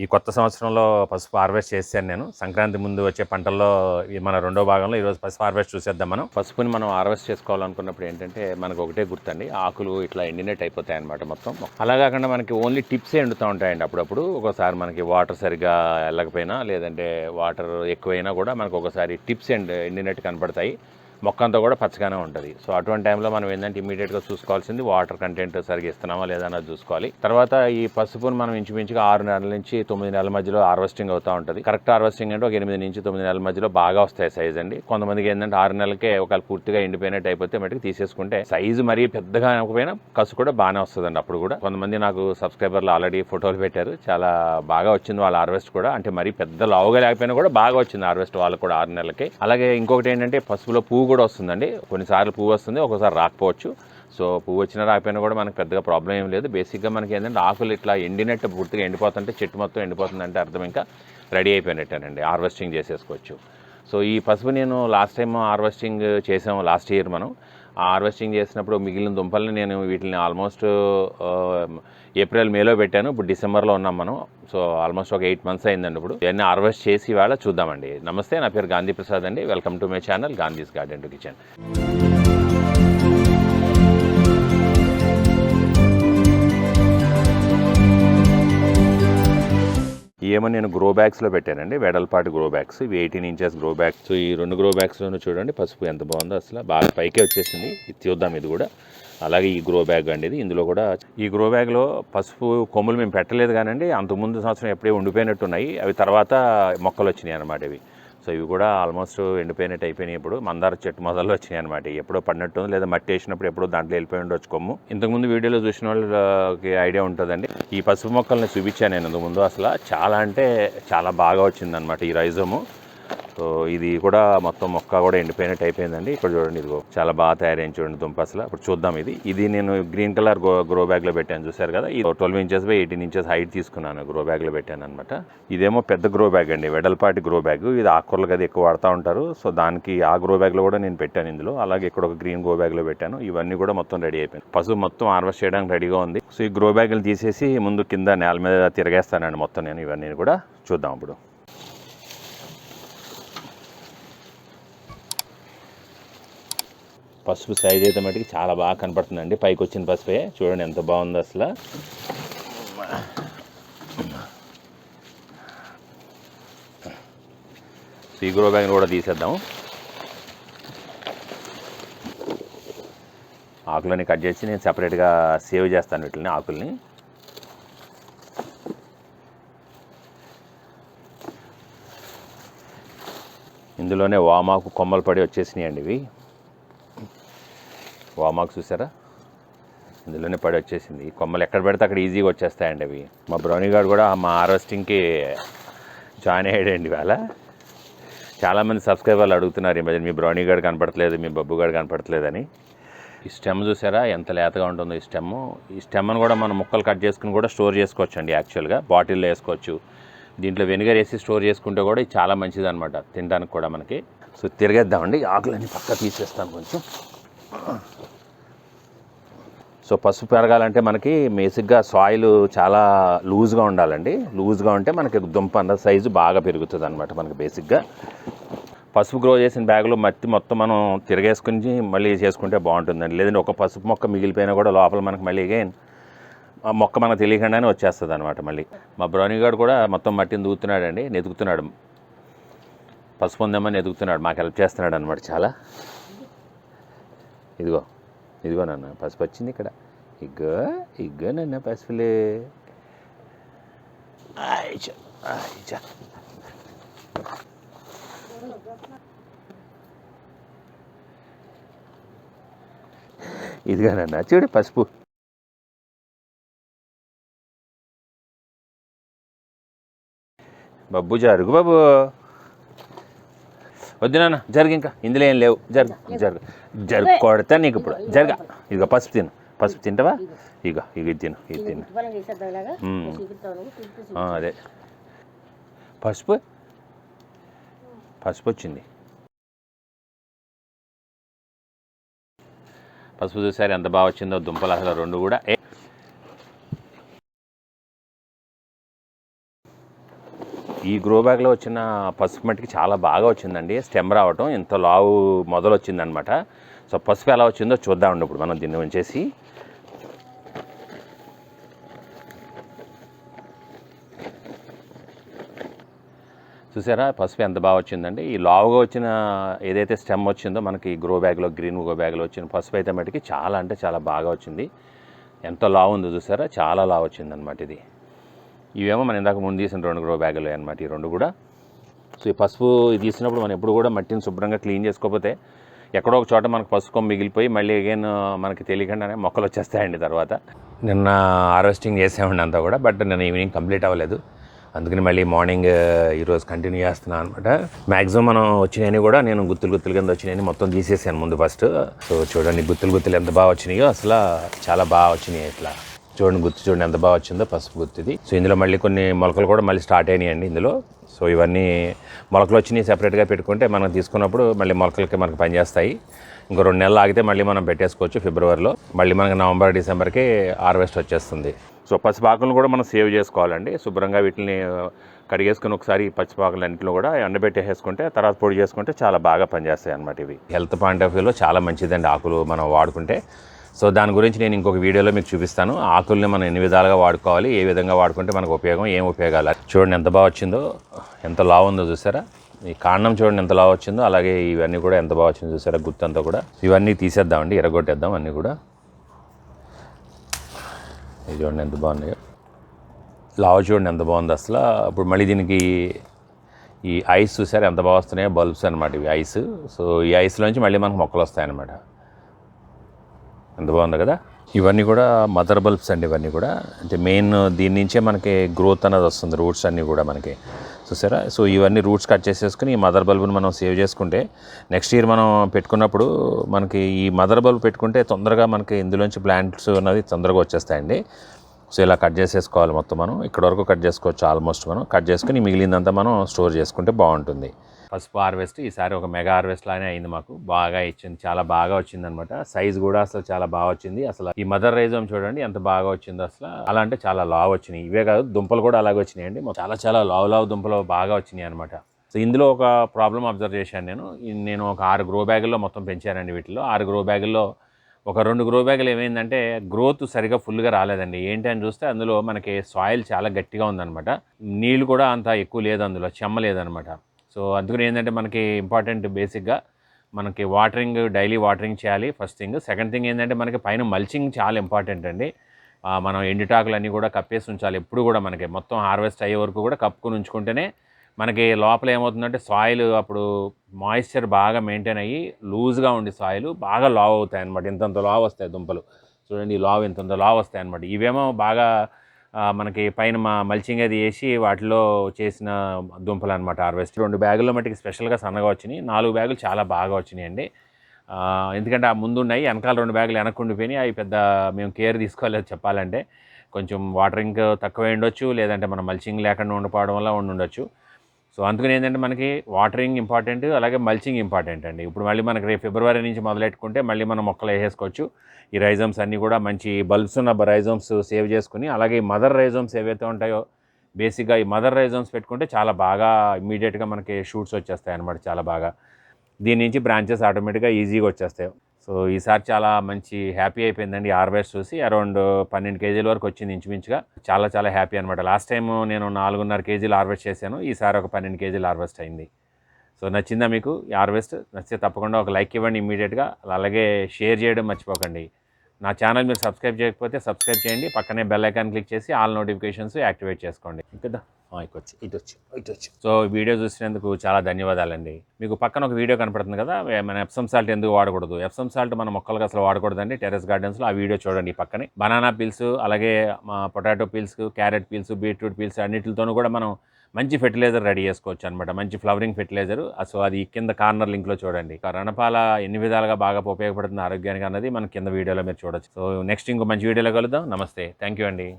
ఈ కొత్త సంవత్సరంలో పసుపు హార్వెస్ట్ చేశాను నేను. సంక్రాంతి ముందు వచ్చే పంటల్లో మన రెండో భాగంలో ఈరోజు పసుపు హార్వెస్ట్ చూసేద్దాం. మనం పసుపుని మనం హార్వెస్ట్ చేసుకోవాలనుకున్నప్పుడు ఏంటంటే మనకు ఒకటే గుర్తండి, ఆకులు ఇట్లా ఎండినట్టు అయిపోతాయి అనమాట మొత్తం. అలా కాకుండా మనకి ఓన్లీ టిప్సే ఎండుతూ ఉంటాయండి అప్పుడప్పుడు. ఒకసారి మనకి వాటర్ సరిగ్గా వెళ్ళకపోయినా లేదంటే వాటర్ ఎక్కువైనా కూడా మనకు ఒకసారి టిప్స్ ఎండినట్టు కనపడతాయి, మొక్క అంతా కూడా పచ్చగానే ఉంటుంది. సో అటువంటి టైంలో మనం ఏంటంటే ఇమీడియట్గా చూసుకోవాల్సింది వాటర్ కంటెంట్ సరిగ్గా ఇస్తున్నామా లేదా అన్నది చూసుకోవాలి. తర్వాత ఈ పసుపును మనం ఇంచుమించుగా 6 నెలల నుంచి 9 నెలల మధ్యలో హార్వెస్టింగ్ అవుతూ ఉంటుంది. కరెక్ట్ హార్వెస్టింగ్ అంటే ఒక 8 నుంచి 9 నెలల మధ్యలో బాగా వస్తాయి సైజ్ అండి. కొంతమందికి ఏంటంటే 6 నెలలకే ఒకవేళ పూర్తిగా ఎండిపోయినట్టు అయిపోతే మటుకు తీసేసుకుంటే సైజు మరీ పెద్దగా అవ్వకపోయినా కసు కూడా బాగానే వస్తుందండి. అప్పుడు కూడా కొంతమంది నాకు సబ్స్క్రైబర్లు ఆల్రెడీ ఫోటోలు పెట్టారు, చాలా బాగా వచ్చింది వాళ్ళ హార్వెస్ట్ కూడా. అంటే మరీ పెద్ద లావుగా లేకపోయినా కూడా బాగా వచ్చింది హార్వెస్ట్ వాళ్ళకు కూడా 6 నెలలకి. అలాగే ఇంకొకటి ఏంటంటే పసుపులో పువ్వు కూడా వస్తుందండి. కొన్నిసార్లు పువ్వు వస్తుంది, ఒకసారి రాకపోవచ్చు. సో పువ్వు వచ్చినా రాకపోయినా కూడా మనకు పెద్దగా ప్రాబ్లం ఏం లేదు. బేసిక్గా మనకి ఏంటంటే ఆకులు ఇట్లా ఎండినట్టు పూర్తిగా ఎండిపోతుంటే చెట్టు మొత్తం ఎండిపోతుందంటే అర్థం ఇంకా రెడీ అయిపోయినట్టేనండి, హార్వెస్టింగ్ చేసేసుకోవచ్చు. సో ఈ పసుపు నేను లాస్ట్ టైం హార్వెస్టింగ్ చేసాము లాస్ట్ ఇయర్. మనం హార్వెస్టింగ్ చేసినప్పుడు మిగిలిన దుంపల్ని నేను వీటిని ఆల్మోస్ట్ ఏప్రిల్ మేలో పెట్టాను. ఇప్పుడు డిసెంబర్లో ఉన్నాం మనం. సో ఆల్మోస్ట్ ఒక 8 మంత్స్ అయిందండి. ఇప్పుడు ఇవన్నీ హార్వెస్ట్ చేసి ఇవాళ చూద్దామండి. నమస్తే, నా పేరు గాంధీ ప్రసాద్ అండి. Welcome to my channel Gandhi's garden to kitchen. ఏమో నేను గ్రో బ్యాగ్స్లో పెట్టానండి, వెడల్పాటి గ్రో బ్యాగ్స్. ఇవి 18 ఇంచెస్ గ్రో బ్యాగ్స్. ఈ 2 గ్రో బ్యాగ్స్లోనూ చూడండి పసుపు ఎంత బాగుందో, అసలు బాగా పైకే వచ్చేసింది. ఇది చూద్దాం ఇది కూడా. అలాగే ఈ గ్రో బ్యాగ్ అండి, ఇది ఇందులో కూడా ఈ గ్రో బ్యాగ్లో పసుపు కొమ్ములు మేము పెట్టలేదు కానండి, అంతకుముందు సంవత్సరం ఎప్పుడే ఉండిపోయినట్టున్నాయి. అవి తర్వాత మొక్కలు వచ్చినాయి అనమాట ఇవి. సో ఇవి కూడా ఆల్మోస్ట్ ఎండిపోయినట్టు అయిపోయినాయి. ఇప్పుడు మందార చెట్టు మొదల్లో వచ్చినాయి అనమాట. ఎప్పుడో పడినట్టు లేదా మట్టి వేసినప్పుడు ఎప్పుడో దాంట్లో వెళ్ళిపోయి ఉండొచ్చు కొమ్ము. ఇంతకుముందు వీడియోలో చూసిన వాళ్ళకి ఐడియా ఉంటుందండి. ఈ పసుపు మొక్కల్ని చూపించాను నేను ఇంతకుముందు. అసలు చాలా అంటే చాలా బాగా వచ్చిందనమాట ఈ రైజోము. సో ఇది కూడా మొత్తం మొక్క కూడా ఎండిపోయినట్టు అయిపోయిందండి. ఇక్కడ చూడండి, ఇదిగో చాలా బాగా తయారైంది చూడండి దుంప. అసలు ఇప్పుడు చూద్దాం. ఇది నేను గ్రీన్ కలర్ గ్రో బ్యాగ్లో పెట్టాను, చూసారు కదా. ఇది 12 ఇంచెస్ బై 18 ఇంచెస్ హైట్ తీసుకున్నాను, గ్రో బ్యాగ్లో పెట్టాను అనమాట. ఇదేమో పెద్ద గ్రో బ్యాగ్ అండి, వెడల్పాటి గ్రో బ్యాగ్. ఇది ఆకుకూరలు కదా ఎక్కువ వాడుతూ ఉంటారు. సో దానికి ఆ గ్రో బ్యాగ్లో కూడా నేను పెట్టాను ఇందులో. అలాగే ఇక్కడ ఒక గ్రీన్ గ్రో బ్యాగ్లో పెట్టాను. ఇవన్నీ కూడా మొత్తం రెడీ అయిపోయింది. పసుపు మొత్తం హార్వెస్ట్ చేయడానికి రెడీగా ఉంది. సో ఈ గ్రో బ్యాగులు తీసేసి ముందు కింద నేల మీద తిరగేస్తానండి మొత్తం నేను. ఇవన్నీ కూడా చూద్దాం ఇప్పుడు. పసుపు సైజ్ అయితే మటుకు చాలా బాగా కనపడుతుందండి. పైకి వచ్చిన పసుపే చూడండి ఎంత బాగుందో అసలు. ఈ గ్రో బ్యాగ్ని కూడా తీసేద్దాం. ఆకులని కట్ చేసి నేను సపరేట్గా సేవ్ చేస్తాను వీటిని, ఆకుల్ని. ఇందులోనే వామాకు కొమ్మలు పడి వచ్చేసినాయండి ఇవి. వామాకు చూసారా, ఇందులోనే పడి వచ్చేసింది. కొమ్మలు ఎక్కడ పెడితే అక్కడ ఈజీగా వచ్చేస్తాయండి అవి. మా బ్రౌనీ గారు కూడా మా హార్వెస్టింగ్కి జాయిన్ అయ్యాడండి ఇవాళ. చాలామంది సబ్స్క్రైబర్లు అడుగుతున్నారు ఈ మధ్య, మీ బ్రౌనీ గారు కనపడట్లేదు, మీ బబ్బు గారు కనపడట్లేదని. ఈ స్టెమ్ చూసారా ఎంత లేతగా ఉంటుందో ఈ స్టెమ్. ఈ స్టెమ్ను కూడా మనం ముక్కలు కట్ చేసుకుని కూడా స్టోర్ చేసుకోవచ్చు అండి. యాక్చువల్గా బాటిల్లో వేసుకోవచ్చు. దీంట్లో వెనిగర్ వేసి స్టోర్ చేసుకుంటే కూడా ఇది చాలా మంచిది అనమాట, తినడానికి కూడా మనకి. సో తిరిగేద్దామండి, ఆకులన్నీ పక్క తీసేస్తాను కొంచెం. సో పసుపు పెరగాలంటే మనకి బేసిక్గా సాయిల్ చాలా లూజ్గా ఉండాలండి. లూజ్గా ఉంటే మనకి దుంప అన్న సైజు బాగా పెరుగుతుంది అనమాట మనకి. బేసిక్గా పసుపు గ్రో చేసిన బ్యాగ్లో మట్టి మొత్తం మనం తిరగేసుకుని మళ్ళీ చేసుకుంటే బాగుంటుందండి. లేదంటే ఒక పసుపు మొక్క మిగిలిపోయినా కూడా లోపల మనకి మళ్ళీ అగైన్ ఆ మొక్క మనకు తెలియకుండానే వచ్చేస్తుంది అనమాట మళ్ళీ. మా బ్రౌనీ గారు కూడా మొత్తం మట్టిని దూకుతున్నాడండి, నెతుకుతున్నాడు. పసుపు ఉందేమని ఎదుగుతున్నాడు, మాకు హెల్ప్ చేస్తున్నాడు అనమాట చాలా. ఇదిగో నాన్న పసుపు వచ్చింది ఇక్కడ. ఇగ్గో నాన్న పసుపులే. ఇదిగా నాన్న చూడు పసుపు. బబ్బు జరుగు బాబు. వద్దు నాన్న జరుగు, ఇంకా ఇందులో ఏం లేవు. జరుగు కొడతా నీకు ఇప్పుడు. జరగ. ఇదిగో పసుపు తిను. పసుపు తింటావా? ఇది తిను. అదే పసుపు వచ్చింది. పసుపు చూసారు ఎంత బాగా వచ్చిందో దుంపలు అసలు రెండు కూడా. ఈ గ్రో బ్యాగ్లో వచ్చిన పసుపు మట్టికి చాలా బాగా వచ్చిందండి. స్టెమ్ రావటం ఇంత లావు మొదలు వచ్చిందనమాట. సో పసుపు ఎలా వచ్చిందో చూద్దామండి ఇప్పుడు మనం దీన్ని ఉంచేసి. చూసారా పసుపు ఎంత బాగా వచ్చిందండి. ఈ లావుగా వచ్చిన ఏదైతే స్టెమ్ వచ్చిందో మనకి గ్రో బ్యాగ్లో, గ్రీన్ గ్రో బ్యాగ్లో వచ్చిన పసుపు అయితే మటుకి చాలా అంటే చాలా బాగా వచ్చింది. ఎంత లావు ఉందో చూసారా, చాలా లావు వచ్చిందనమాట ఇది. ఇవేమో మనం ఇందాక ముందు తీసిన 2 గ్రో బ్యాగులు అనమాట ఈ 2 కూడా. సో ఈ పసుపు తీసినప్పుడు మనం ఎప్పుడు కూడా మట్టిని శుభ్రంగా క్లీన్ చేసుకోకపోతే ఎక్కడో ఒక చోట మనకు పసుపు కొమ్మ మిగిలిపోయి మళ్ళీ అగైన్ మనకి తెలియకుండానే మొక్కలు వచ్చేస్తాయండి తర్వాత. నిన్న హార్వెస్టింగ్ చేసామండి అంతా కూడా, బట్ నిన్న ఈవినింగ్ కంప్లీట్ అవ్వలేదు. అందుకని మళ్ళీ మార్నింగ్ ఈరోజు కంటిన్యూ చేస్తున్నాను అనమాట. మ్యాక్సిమం మనం వచ్చినాయని కూడా నేను గుత్తులు కింద వచ్చినాయని మొత్తం తీసేసాను ముందు ఫస్ట్. సో చూడండి గుత్తులు ఎంత బాగా వచ్చినాయో, అసలు చాలా బాగా వచ్చినాయి. ఇట్లా చూడండి గుత్తి చూడండి ఎంత బాగా వచ్చిందో పసుపు గుత్తిది. సో ఇందులో మళ్ళీ కొన్ని మొలకలు కూడా మళ్ళీ స్టార్ట్ అయినాయండి ఇందులో. సో ఇవన్నీ మొలకలు వచ్చినాయి సెపరేట్గా పెట్టుకుంటే మనం తీసుకున్నప్పుడు మళ్ళీ మొలకలకి మనకు పనిచేస్తాయి. ఇంకో 2 నెలలు ఆగితే మళ్ళీ మనం పెట్టేసుకోవచ్చు ఫిబ్రవరిలో. మళ్ళీ మనకి నవంబర్ డిసెంబర్కి హార్వెస్ట్ వచ్చేస్తుంది. సో పచ్చిపాకులను కూడా మనం సేవ్ చేసుకోవాలండి. శుభ్రంగా వీటిని కడిగేసుకుని ఒకసారి పచ్చిపాకులు అన్నింటిలో కూడా ఎండబెట్టేసుకుంటే తర్వాత పొడి చేసుకుంటే చాలా బాగా పనిచేస్తాయి అన్నమాట. ఇవి హెల్త్ పాయింట్ ఆఫ్ వ్యూలో చాలా మంచిదండి ఆకులు మనం వాడుకుంటే. సో దాని గురించి నేను ఇంకొక వీడియోలో మీకు చూపిస్తాను. ఆకుల్ని మనం ఎన్ని విధాలుగా వాడుకోవాలి, ఏ విధంగా వాడుకుంటే మనకు ఉపయోగం, ఏం ఉపయోగాలు. చూడండి ఎంత బాగా వచ్చిందో, ఎంత లావు ఉందో చూసారా. ఈ కాండం చూడండి ఎంత లావు వచ్చిందో, అలాగే ఇవన్నీ కూడా ఎంత బాగా వచ్చిందో చూసారా గుత్తంతా కూడా. ఇవన్నీ తీసేద్దామండి, ఎరగొట్టేద్దాం అన్నీ కూడా. ఇది చూడండి ఎంత బాగున్నాయో, లావు చూడండి ఎంత బాగుంది అసలు. ఇప్పుడు మళ్ళీ దీనికి ఈ ఐస్ చూసారా ఎంత బాగా వస్తున్నాయో, బల్బ్స్ అనమాట ఇవి ఐస్. సో ఈ ఐస్లోంచి మళ్ళీ మనకు మొక్కలు వస్తాయన్నమాట. ఎంత బాగుంది కదా. ఇవన్నీ కూడా మదర్ బల్బ్స్ అండి. ఇవన్నీ కూడా అంటే మెయిన్ దీని నుంచే మనకి గ్రోత్ అనేది వస్తుంది, రూట్స్ అన్నీ కూడా మనకి చూసారా. సో ఇవన్నీ రూట్స్ కట్ చేసేసుకుని ఈ మదర్ బల్బ్ని మనం సేవ్ చేసుకుంటే నెక్స్ట్ ఇయర్ మనం పెట్టుకున్నప్పుడు మనకి ఈ మదర్ బల్బ్ పెట్టుకుంటే తొందరగా మనకి ఇందులోంచి ప్లాంట్స్ అనేది తొందరగా వచ్చేస్తాయండి. సో ఇలా కట్ చేసేసుకోవాలి మొత్తం. మనం ఇక్కడ వరకు కట్ చేసుకోవచ్చు ఆల్మోస్ట్. మనం కట్ చేసుకుని మిగిలిందంతా మనం స్టోర్ చేసుకుంటే బాగుంటుంది. పసుపు హార్వెస్ట్ ఈసారి ఒక మెగా హార్వెస్ట్ లానే అయింది మాకు. బాగా ఇచ్చింది, చాలా బాగా వచ్చింది అనమాట. సైజ్ కూడా అసలు చాలా బాగా వచ్చింది. అసలు ఈ మదర్ రైజోమ్ చూడండి ఎంత బాగా వచ్చిందో అసలు. అలా అంటే చాలా లావు వచ్చినాయి. ఇవే కాదు దుంపలు కూడా అలాగే వచ్చినాయండి. చాలా లావు దుంపలు బాగా వచ్చినాయి అనమాట. సో ఇందులో ఒక ప్రాబ్లం అబ్జర్వ్ చేశాను నేను ఒక 6 గ్రో బ్యాగుల్లో మొత్తం పెంచానండి. వీటిలో 6 గ్రో బ్యాగుల్లో ఒక 2 గ్రో బ్యాగులు ఏమైందంటే గ్రోత్ సరిగా ఫుల్గా రాలేదండి. ఏంటి అని చూస్తే అందులో మనకి సాయిల్ చాలా గట్టిగా ఉందన్నమాట. నీళ్ళు కూడా అంత ఎక్కువ లేదు, అందులో చెమ్మ లేదనమాట. సో అందుకని ఏంటంటే మనకి ఇంపార్టెంట్ బేసిక్గా మనకి వాటరింగ్, డైలీ వాటరింగ్ చేయాలి ఫస్ట్ థింగ్. సెకండ్ థింగ్ ఏంటంటే మనకి పైన మల్చింగ్ చాలా ఇంపార్టెంట్ అండి. మనం ఎండుటాకులన్నీ కూడా కప్పేసి ఉంచాలి ఎప్పుడు కూడా. మనకి మొత్తం హార్వెస్ట్ అయ్యే వరకు కూడా కప్పుకొని ఉంచుకుంటేనే మనకి లోపల ఏమవుతుందంటే సాయిల్ అప్పుడు మాయిశ్చర్ బాగా మెయింటైన్ అయ్యి లూజ్గా ఉండి సాయిల్ బాగా లావ్ అవుతాయి అనమాట. ఇంతంత లావ్ వస్తాయి దుంపలు చూడండి. ఈ లావ్ ఇంతంత లావ్ వస్తాయి అనమాట. ఇవేమో బాగా మనకి పైన మల్చింగ్ అది వేసి వాటిలో చేసిన దుంపలు అనమాట హార్వెస్ట్. 2 బ్యాగుల్లో మట్టికి స్పెషల్గా సన్నగా వచ్చినాయి. 4 బ్యాగులు చాలా బాగా వచ్చినాయండి. ఎందుకంటే ఆ ముందు ఉన్నాయి, వెనకాల 2 బ్యాగులు వెనక్కి ఉండిపోయినాయి. అవి పెద్ద మేము కేర్ తీసుకోలేదు చెప్పాలంటే. కొంచెం వాటరింగ్ తక్కువ ఉండొచ్చు, లేదంటే మనం మల్చింగ్ లేకుండా ఉండిపోవడం వల్ల ఉండొచ్చు. సో అందుకని ఏంటంటే మనకి వాటరింగ్ ఇంపార్టెంట్, అలాగే మల్చింగ్ ఇంపార్టెంట్ అండి. ఇప్పుడు మళ్ళీ మనకి రేపు ఫిబ్రవరి నుంచి మొదలెట్టుకుంటే మళ్ళీ మనం మొక్కలు వేసేసుకోవచ్చు. ఈ రైజోమ్స్ అన్నీ కూడా మంచి బల్బ్స్ ఉన్న రైజోమ్స్ సేవ్ చేసుకుని, అలాగే ఈ మదర్ రైజోమ్స్ ఏవైతే ఉంటాయో బేసిక్గా ఈ మదర్ రైజోమ్స్ పెట్టుకుంటే చాలా బాగా ఇమ్మీడియట్గా మనకి షూట్స్ వచ్చేస్తాయి అన్నమాట. చాలా బాగా దీని నుంచి బ్రాంచెస్ ఆటోమేటిక్గా ఈజీగా వచ్చేస్తాయి. సో ఈసారి చాలా మంచి హ్యాపీ అయిపోయిందండి హార్వెస్ట్ చూసి. అరౌండ్ 12 కేజీల వరకు వచ్చింది ఇంచుమించుగా. చాలా హ్యాపీ అనమాట. లాస్ట్ టైం నేను 4.5 కేజీలు హార్వెస్ట్ చేశాను. ఈసారి ఒక 12 కేజీలు హార్వెస్ట్ అయింది. సో నచ్చిందా మీకు ఈ హార్వెస్ట్? నచ్చితే తప్పకుండా ఒక లైక్ ఇవ్వండి ఇమ్మీడియట్గా. అలాగే షేర్ చేయడం మర్చిపోకండి. నా ఛానల్ మీరు సబ్స్క్రైబ్ చేయకపోతే సబ్స్క్రైబ్ చేయండి. పక్కనే బెల్ ఐకాన్ క్లిక్ చేసి ఆల్ నోటిఫికేషన్స్ యాక్టివేట్ చేసుకోండి. కదా ఇటు వచ్చి. సో వీడియో చూసినందుకు చాలా ధన్యవాదాలండి. మీకు పక్కన ఒక వీడియో కనపడుతుంది కదా, మన ఎప్సమ్ సాల్ట్ ఎందుకు వాడకూడదు, ఎప్సమ్ సాల్ట్ మన మొక్కలకు అసలు వాడకూడదండి టెర్రస్ గార్డెన్స్లో. ఆ వీడియో చూడండి. పక్కనే బనానా పీల్స్, అలాగే potato peels, carrot peels, beetroot peels అన్నిటితోనూ కూడా మనం మంచి ఫెర్టిలైజర్ రెడీ చేసుకోవచ్చు అనమాట. మంచి ఫ్లవరింగ్ ఫెర్టిలైజర్. సో అది కింద కార్నర్ లింక్లో చూడండి. రణపాల ఎన్ని విధాలుగా బాగా ఉపయోగపడుతుంది ఆరోగ్యానికి అన్నది మన కింద వీడియోలో మీరు చూడొచ్చు. సో నెక్స్ట్ ఇంకో మంచి వీడియోలో కలుద్దాం. నమస్తే, థ్యాంక్ యూ అండి.